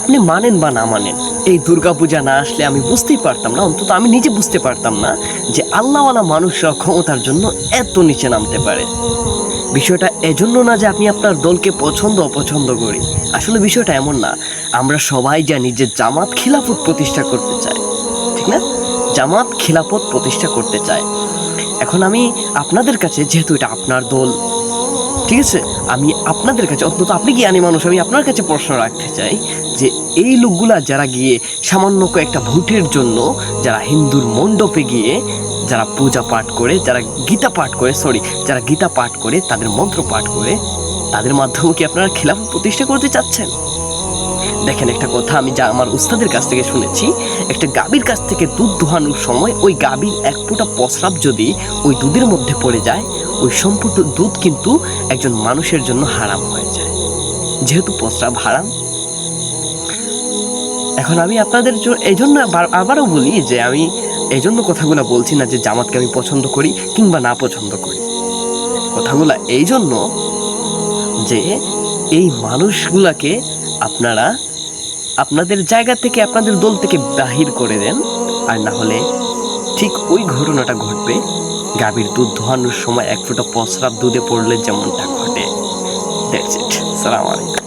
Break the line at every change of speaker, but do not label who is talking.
আপনি মানেন বা না মানেন, এই দুর্গাপূজা না আসলে আমি বুঝতেই পারতাম না, অন্তত আমি নিজে বুঝতে পারতাম না যে আল্লাহওয়ালা মানুষরা ক্ষমতার জন্য এত নিচে নামতে পারে। বিষয়টা এজন্য না যে আপনি আপনার দলকে পছন্দ অপছন্দ করি, আসলে বিষয়টা এমন না। আমরা সবাই জানি যে জামাত খিলাফত প্রতিষ্ঠা করতে চায়, ঠিক না? জামাত খিলাফত প্রতিষ্ঠা করতে চায়। এখন আমি আপনাদের কাছে, যেহেতু এটা আপনার দল, ঠিক আছে, আমি আপনাদের কাছে, অন্তত আপনি জ্ঞানী মানুষ, আমি আপনার কাছে প্রশ্ন রাখতে চাই যে এই লোকগুলা যারা গিয়ে সামান্য কয়েকটা ভোটের জন্য, যারা হিন্দুর মণ্ডপে গিয়ে যারা পূজা পাঠ করে, যারা গীতা পাঠ করে, তাদের মন্ত্র পাঠ করে, তাদের মাধ্যমে কি আপনারা খিলাফত প্রতিষ্ঠা করতে চাচ্ছেন? দেখেন, একটা কথা আমি যা আমার উস্তাদের কাছ থেকে শুনেছি, একটা গাভীর কাছ থেকে দুধ দোহানোর সময় ওই গাভীর এক ফোঁটা প্রস্রাব যদি ওই দুধের মধ্যে পড়ে যায়, ওই সম্পূর্ণ দুধ কিন্তু একজন মানুষের জন্য হারাম হয়ে যায়, যেহেতু প্রস্রাব হারাম। এখন আমি আপনাদের এই জন্য আবারও বলি যে আমি এই জন্য কথাগুলো বলছি না যে জামাতকে আমি পছন্দ করি কিংবা না পছন্দ করি। কথাগুলো এই জন্য যে এই মানুষগুলাকে আপনারা আপনাদের জায়গা থেকে, আপনাদের দল থেকে বাহির করে দেন, আর না হলে ঠিক ওই ঘটনাটা ঘটবে গাভীর দুধ দোহানোর সময় এক ফোঁটা প্রস্রাব দুধে পড়লে যেমনটা ঘটে। That's it. সালাম আলাইকুম।